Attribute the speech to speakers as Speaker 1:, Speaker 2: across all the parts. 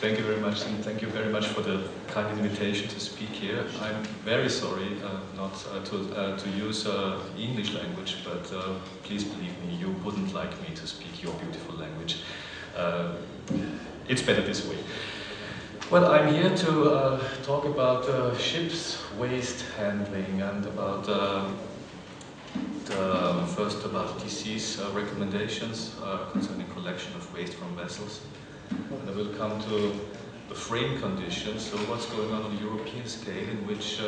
Speaker 1: Thank you very much, and thank you very much for the kind invitation to speak here. I'm very sorry not to use English language, but please believe me, you wouldn't like me to speak your beautiful language. It's better this way. Well, I'm here to talk about ships waste handling and about first about DC's recommendations concerning collection of waste from vessels. And I will come to the frame conditions, so what's going on the European scale, in which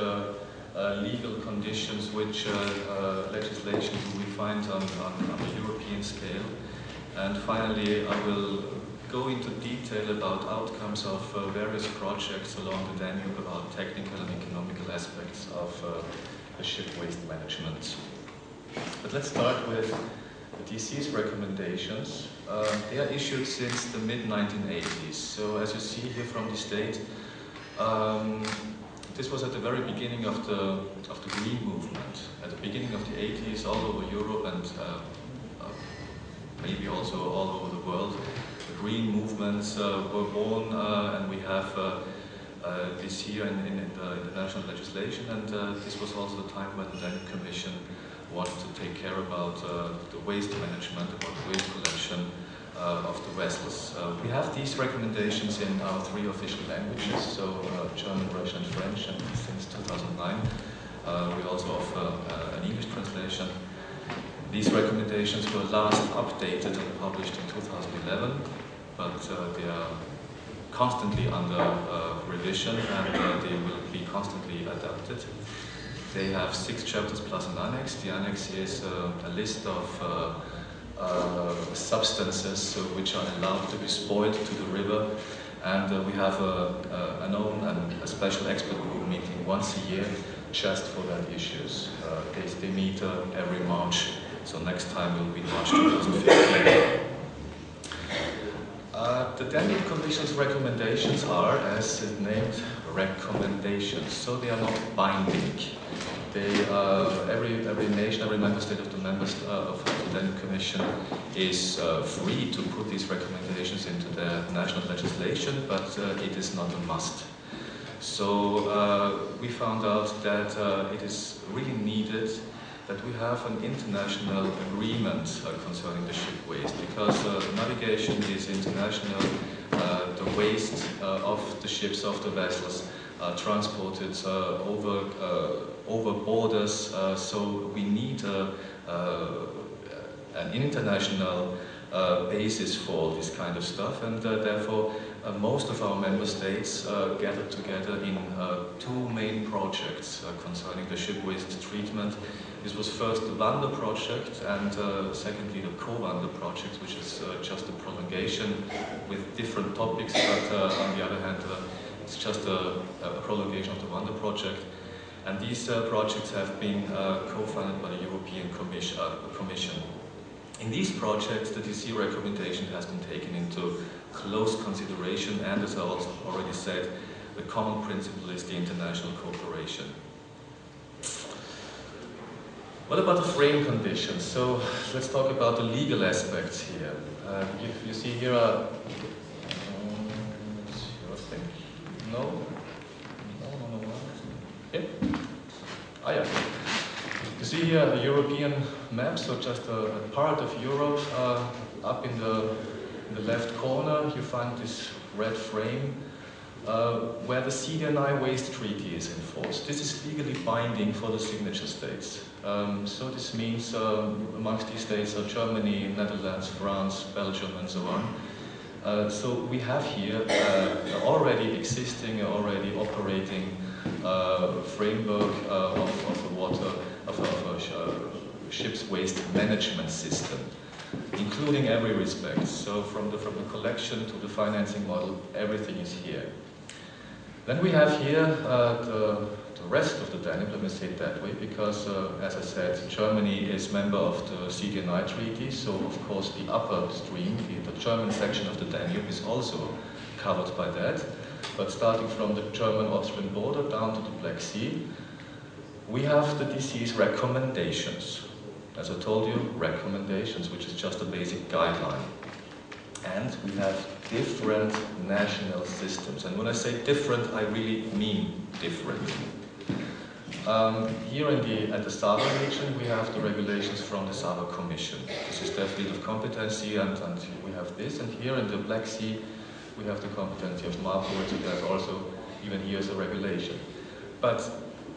Speaker 1: legal conditions, which legislation do we find on the European scale. And finally, I will go into detail about outcomes of various projects along the Danube, about technical and economical aspects of the ship waste management. But let's start with the DC's recommendations. They are issued since the mid-1980s. So as you see here from this date, this was at the very beginning of the green movement. At the beginning of the 80s, all over Europe and maybe also all over the world, the green movements were born, and we have this here in the national legislation. And this was also the time when the Danube Commission wanted to take care about the waste management, about the waste collection of the vessels. We have these recommendations in our 3 official languages, so German, Russian and French, and since 2009 we also offer an English translation. These recommendations were last updated and published in 2011, but they are constantly under revision, and they will be constantly adapted. They have 6 chapters plus an annex. The annex is a list of substances which are allowed to be spoiled to the river, and we have an own and a special expert group meeting once a year just for that issues. They meet every March, so next time will be March 2015. The Danube Commission's recommendations are, as it named, recommendations, so they are not binding. They, every nation, every member state of the Danube Commission is free to put these recommendations into their national legislation, but it is not a must. So we found out that it is really needed that we have an international agreement concerning the ship waste, because navigation is international. The waste of the ships, of the vessels, transported over borders, so we need an international basis for this kind of stuff, and therefore most of our member states gathered together in 2 main projects concerning the ship waste treatment. This was first the Wander project, and secondly the Co-Wander project, which is just a prolongation with different topics, but on the other hand it's just a prolongation of the Wander project. And these projects have been co-funded by the European Commission. In these projects, the DC recommendation has been taken into close consideration, and as I also already said, the common principle is the international cooperation. What about the frame conditions? So let's talk about the legal aspects here. You see here a No. Yeah. Ah, yeah. You see here a European map, so just a part of Europe. Up in the left corner, you find this red frame where the CDNI Waste Treaty is enforced. This is legally binding for the signature states. So this means amongst these states are Germany, Netherlands, France, Belgium, and so on. So we have here already existing, already operating framework of a ship's waste management system, including every respect. So from the collection to the financing model, everything is here. Then we have here the rest of the Danube, let me say it that way, because as I said, Germany is member of the CDNI Treaty, so of course the upper stream, the German section of the Danube, is also covered by that. But starting from the German-Austrian border down to the Black Sea, we have the DC's recommendations. As I told you, recommendations, which is just a basic guideline. And we have different national systems. And when I say different, I really mean different. Here at the Sava region, we have the regulations from the Sava Commission. This is their field of competency, and we have this. And here in the Black Sea, we have the competency of MAPO, which there's also, even here is a regulation. But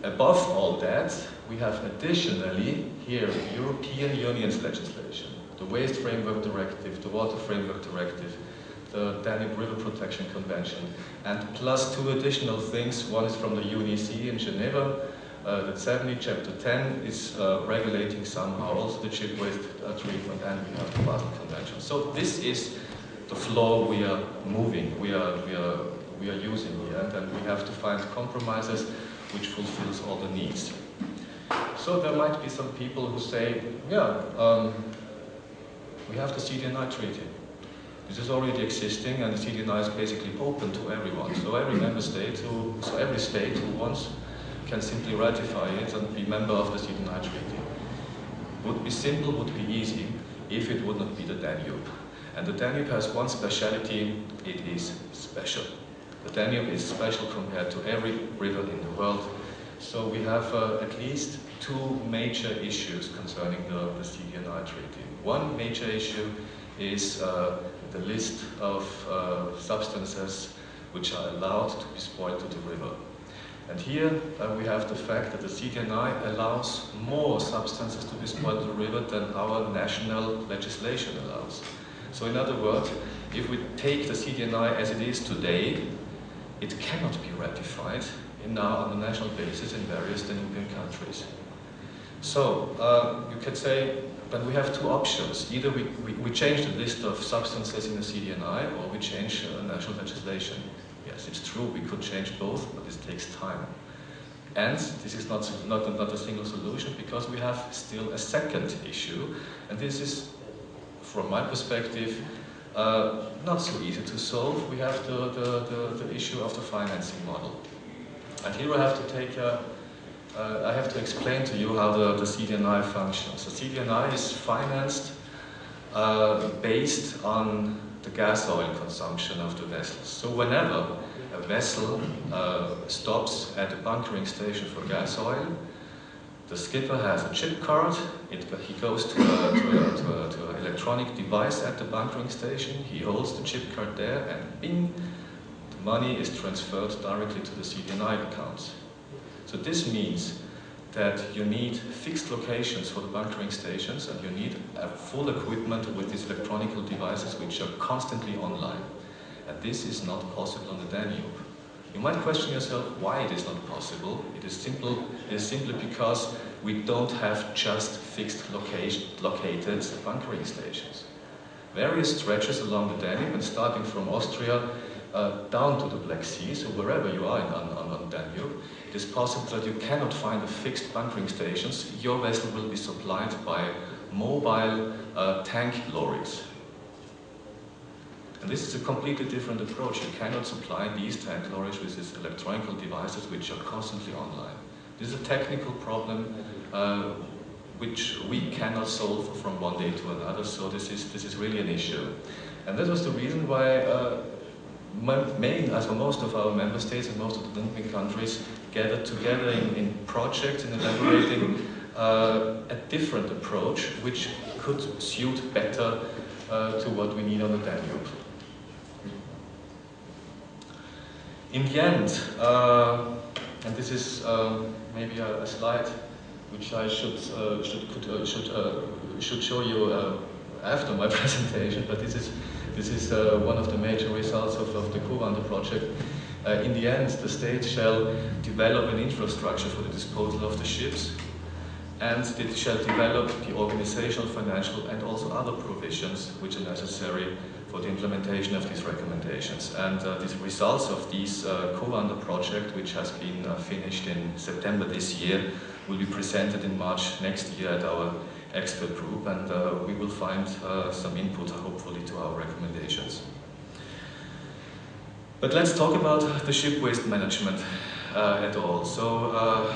Speaker 1: above all that, we have additionally here European Union's legislation, the Waste Framework Directive, the Water Framework Directive, the Danube River Protection Convention, and plus 2 additional things. One is from the UNEC in Geneva, the 70, Chapter 10 is regulating somehow also the chip waste treatment, and we have the Basel Convention. So this is the flow we are moving, we are using here, and we have to find compromises which fulfills all the needs. So there might be some people who say, yeah, we have the CDNI treaty. This is already existing, and the CDNI is basically open to everyone. So every member state every state who wants can simply ratify it and be member of the CDNI treaty. Would be simple, would be easy, if it would not be the Danube. And the Danube has one speciality: it is special. The Danube is special compared to every river in the world. So we have at least 2 major issues concerning the CDNI treaty. One major issue is the list of substances which are allowed to be spoiled to the river. And here we have the fact that the CDNI allows more substances to be spoiled to the river than our national legislation allows. So in other words, if we take the CDNI as it is today, it cannot be ratified on a national basis in various Danubian countries. So you could say, but we have 2 options. Either we change the list of substances in the CDNI, or we change national legislation. Yes, it's true, we could change both, but this takes time. And this is not a single solution, because we have still a second issue, and this is, from my perspective, not so easy to solve. We have the issue of the financing model. And here I have to explain to you how the CDNI functions. The CDNI is financed based on the gas oil consumption of the vessels. So whenever a vessel stops at a bunkering station for gas oil, the skipper has a chip card. He goes to an electronic device at the bunkering station. He holds the chip card there, and bing, the money is transferred directly to the CDNI accounts. So this means that you need fixed locations for the bunkering stations, and you need a full equipment with these electronic devices which are constantly online. And this is not possible on the Danube. You might question yourself why it is not possible. It is simply because we don't have just fixed located bunkering stations. Various stretches along the Danube, and starting from Austria down to the Black Sea, so wherever you are on the Danube, it is possible that you cannot find a fixed bunkering stations. Your vessel will be supplied by mobile tank lorries. And this is a completely different approach. You cannot supply these tank lorries with these electronic devices which are constantly online. This is a technical problem which we cannot solve from one day to another, so this is really an issue. And that was the reason why most of our member states and most of the Danubian countries gathered together in projects in elaborating a different approach which could suit better to what we need on the Danube. In the end, and this is maybe a slide which I should show you after my presentation, but this is one of the major results of the Kuvanda project. In the end, the state shall develop an infrastructure for the disposal of the ships, and it shall develop the organizational, financial, and also other provisions which are necessary for the implementation of these recommendations. And these results of this Kuvanda project, which has been finished in September this year, will be presented in March next year at our expert group, and we will find some input, hopefully, to our recommendations. But let's talk about the ship waste management at all. So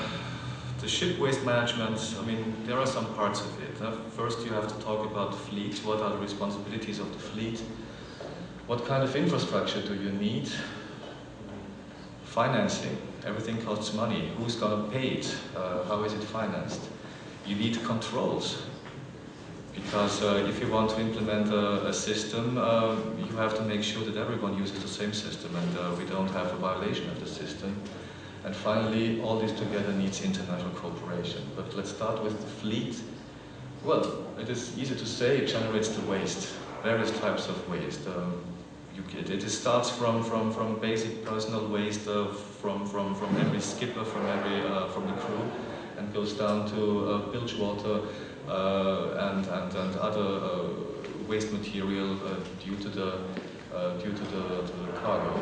Speaker 1: the ship waste management, I mean, there are some parts of it. First, you have to talk about the fleet. What are the responsibilities of the fleet? What kind of infrastructure do you need? Financing. Everything costs money. Who's going to pay it? How is it financed? You need controls. Because if you want to implement a system, you have to make sure that everyone uses the same system and we don't have a violation of the system. And finally, all this together needs international cooperation. But let's start with the fleet. Well, it is easy to say, it generates the waste, various types of waste. It starts from basic personal waste from every skipper, from the crew, and goes down to bilge water and other waste material due to the cargo.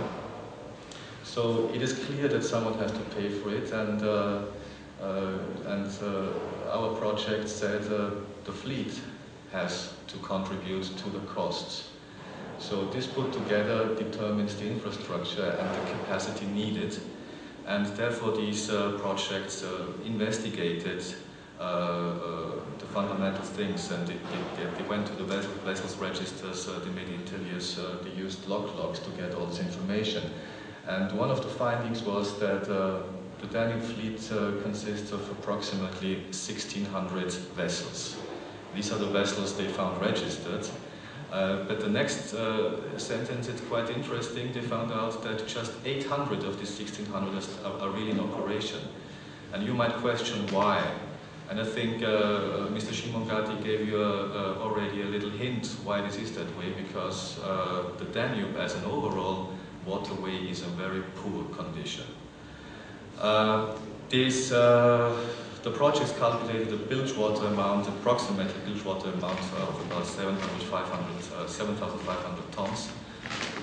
Speaker 1: So it is clear that someone has to pay for it, and our project said the fleet has to contribute to the costs. So this put together determines the infrastructure and the capacity needed, and therefore these projects investigated the fundamental things, and they went to the vessels registers, they made interviews, they used logs to get all this information. And one of the findings was that the Danube fleet consists of approximately 1,600 vessels. These are the vessels they found registered. But the next sentence is quite interesting. They found out that just 800 of these 1,600 are really in operation. And you might question why. And I think Mr. Shimon Gatti gave you already a little hint why this is that way, because the Danube as an overall waterway is in very poor condition. The project calculated a bilge water amount, approximately bilge water amount of about 7,500 tons.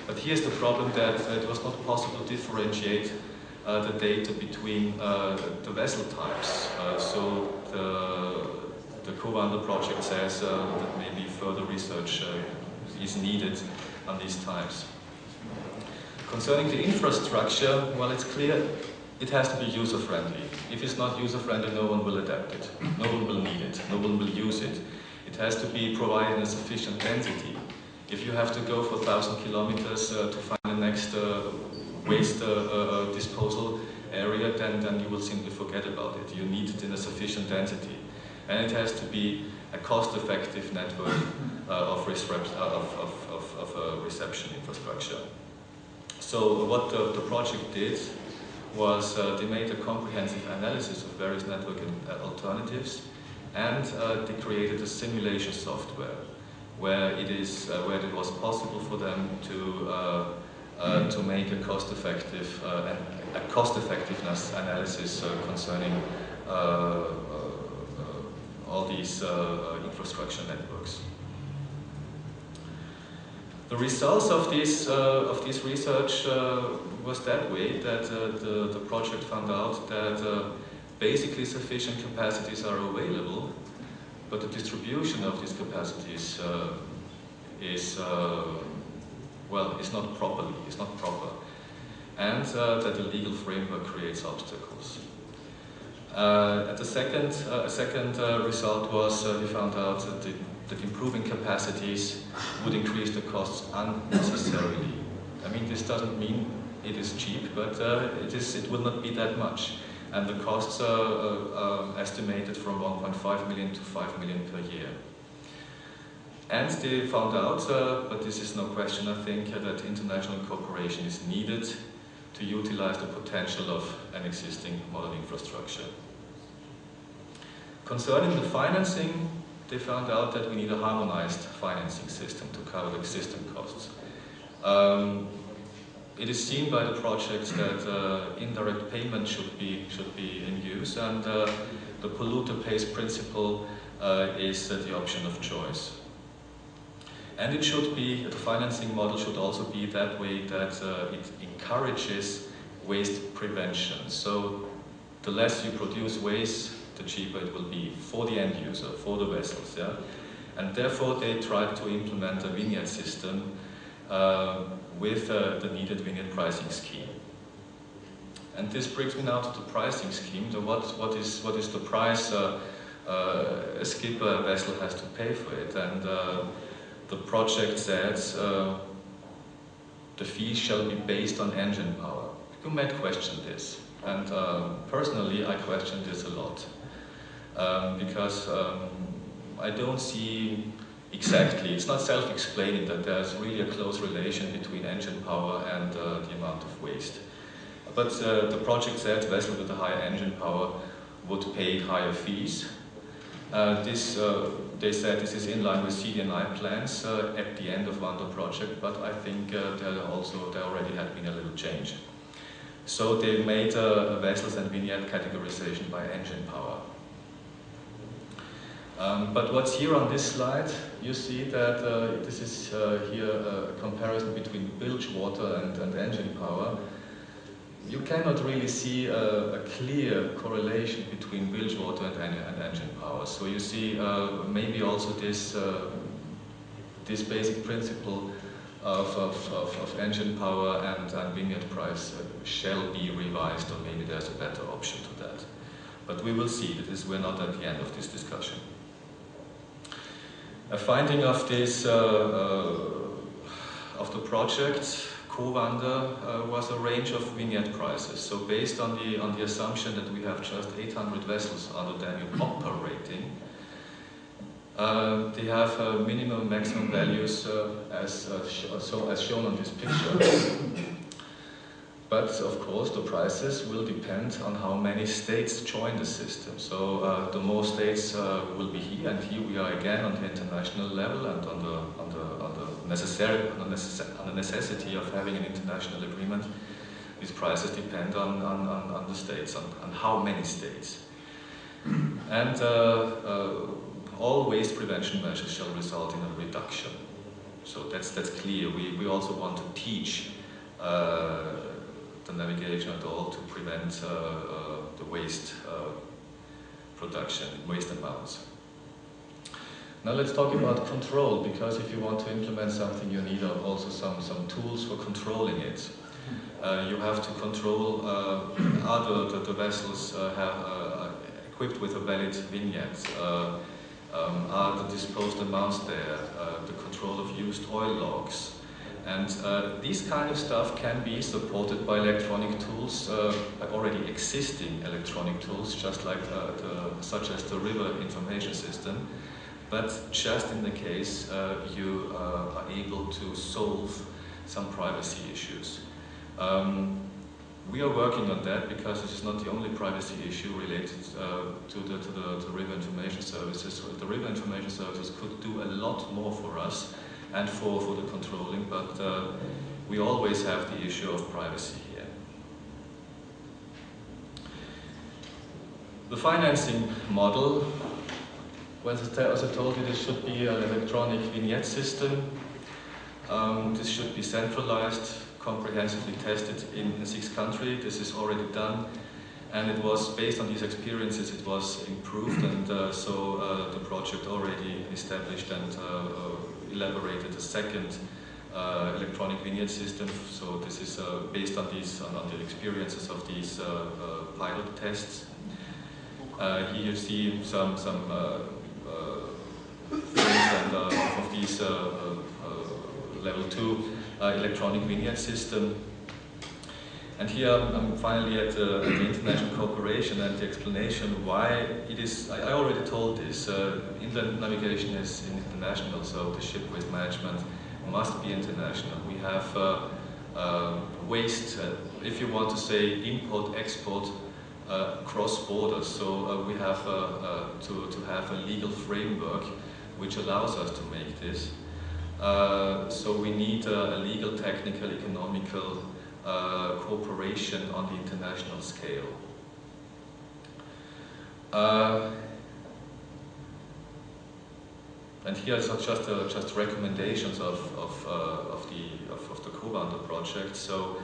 Speaker 1: But here's the problem, that it was not possible to differentiate the data between the vessel types. So the co-founder project says that maybe further research is needed on these types. Concerning the infrastructure, well, it's clear it has to be user-friendly. If it's not user-friendly, no one will adapt it. No one will need it. No one will use it. It has to be provided in a sufficient density. If you have to go for 1,000 kilometers to find the next waste disposal area, then you will simply forget about it. You need it in a sufficient density. And it has to be a cost-effective network of reception infrastructure. So what the project did was they made a comprehensive analysis of various network alternatives, and they created a simulation software where it was possible for them to make a cost-effectiveness analysis concerning all these infrastructure networks. The results of this research was that way, that the project found out that basically sufficient capacities are available, but the distribution of these capacities is not proper, and that the legal framework creates obstacles. The second result was they found out that improving capacities would increase the costs unnecessarily. I mean, this doesn't mean it is cheap, but it will not be that much. And the costs are estimated from 1.5 million to 5 million per year. And they found out, but this is no question, I think, that international cooperation is needed to utilize the potential of an existing modern infrastructure. Concerning the financing, they found out that we need a harmonized financing system to cover the existing costs. It is seen by the projects that indirect payment should be in use, and the polluter pays principle is the option of choice. And it should be, the financing model should also be that way that it encourages waste prevention. So the less you produce waste, the cheaper it will be for the end user, for the vessels. Yeah? And therefore they tried to implement a vignette system with the needed vignette pricing scheme. And this brings me now to the pricing scheme. So what is the price a skipper, a vessel has to pay for it? And the project says the fees shall be based on engine power. You might question this, and personally I question this a lot, because I don't see exactly, it's not self-explaining that there's really a close relation between engine power and the amount of waste. But the project said vessels with a higher engine power would pay higher fees. They said this is in line with CD&I plans at the end of the project, but I think there already had been a little change. So they made vessels and vignette categorization by engine power. But what's here on this slide, you see that this is here a comparison between bilge water and engine power. You cannot really see a clear correlation between bilge water and engine power. So you see maybe also this basic principle of engine power and vignette price shall be revised, or maybe there's a better option to that. But we will see. We're not at the end of this discussion. A finding of this of the project was a range of vignette prices. So based on the assumption that we have just 800 vessels under Danube operating, they have minimum and maximum values as shown on this picture. But of course the prices will depend on how many states join the system. So the more states will be here, and here we are again on the international level and on the necessity of having an international agreement. These prices depend on the states, on how many states. And all waste prevention measures shall result in a reduction. So that's clear. We also want to teach the navigation at all to prevent the waste production, waste amounts. Now let's talk about control, because if you want to implement something, you need also some tools for controlling it. You have to control are the vessels equipped with a valid vignette, are the disposed amounts there, the control of used oil logs. And these kind of stuff can be supported by electronic tools, by already existing electronic tools, just like such as the river information system. But just in the case you are able to solve some privacy issues. We are working on that because this is not the only privacy issue related to the river information services. So the river information services could do a lot more for us and for the controlling, but we always have the issue of privacy here. The financing model, as I told you, this should be an electronic vignette system. This should be centralized, comprehensively tested in 6 countries. This is already done, and it was based on these experiences, it was improved, and so the project already established and elaborated a second electronic vignette system. So this is based on these on the experiences of these pilot tests. Here you see some things and of these level 2 electronic vignette system. And here I'm finally at the international cooperation and the explanation why it is. I already told this. Inland navigation is international, so the ship waste management must be international. We have waste, if you want to say import, export, cross borders. So we have to have a legal framework which allows us to make this. So we need a legal, technical, economical cooperation on the international scale. And here are just recommendations of the co-founder project. So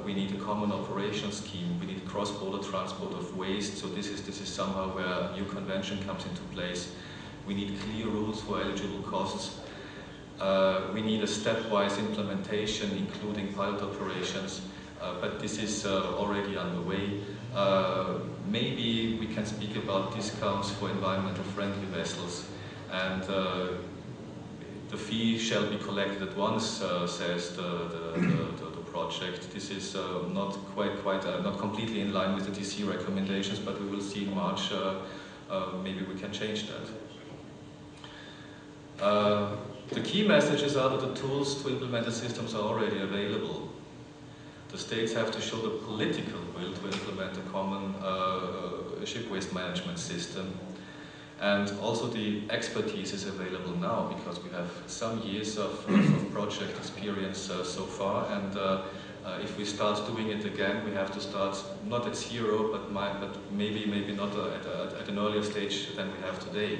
Speaker 1: we need a common operation scheme. We need cross-border transport of waste. So this is somehow where a new convention comes into place. We need clear rules for eligible costs. We need a stepwise implementation, including pilot operations, but this is already underway. Maybe we can speak about discounts for environmental friendly vessels, and the fee shall be collected at once, says the project. This is not not completely in line with the DC recommendations, but we will see in March. Maybe we can change that. The key messages are that the tools to implement the systems are already available. The states have to show the political will to implement a common ship waste management system. And also the expertise is available now because we have some years of project experience so far. And if we start doing it again, we have to start not at zero, but maybe not at an earlier stage than we have today.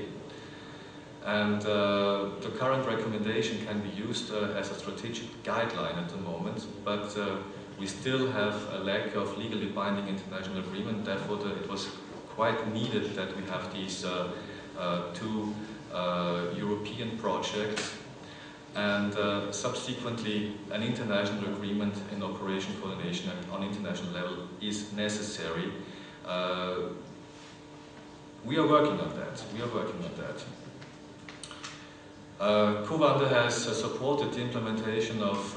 Speaker 1: And the current recommendation can be used as a strategic guideline at the moment, but we still have a lack of legally binding international agreement. Therefore, it was quite needed that we have these two European projects and subsequently an international agreement in operation coordination on international level is necessary. We are working on that. Kuwanda has supported the implementation of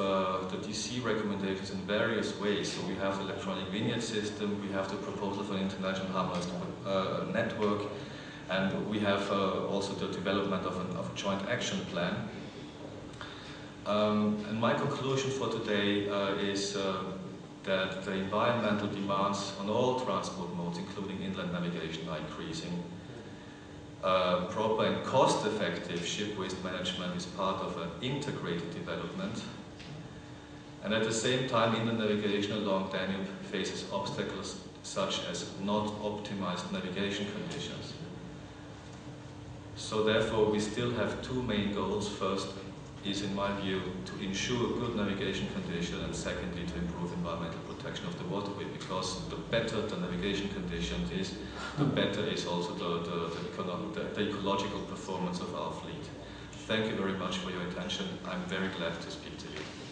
Speaker 1: the DC recommendations in various ways. So we have the electronic vignette system, we have the proposal for an international harmonized network, and we have also the development of a joint action plan. And my conclusion for today is that the environmental demands on all transport modes, including inland navigation, are increasing. Proper and cost-effective ship waste management is part of an integrated development. And at the same time, inland navigation along Danube faces obstacles such as not optimized navigation conditions. So therefore, we still have two main goals. First is, in my view, to ensure good navigation condition, and secondly, to improve environmental protection of the waterway, because the better the navigation conditions is, the better is also the ecological performance of our fleet. Thank you very much for your attention. I'm very glad to speak to you.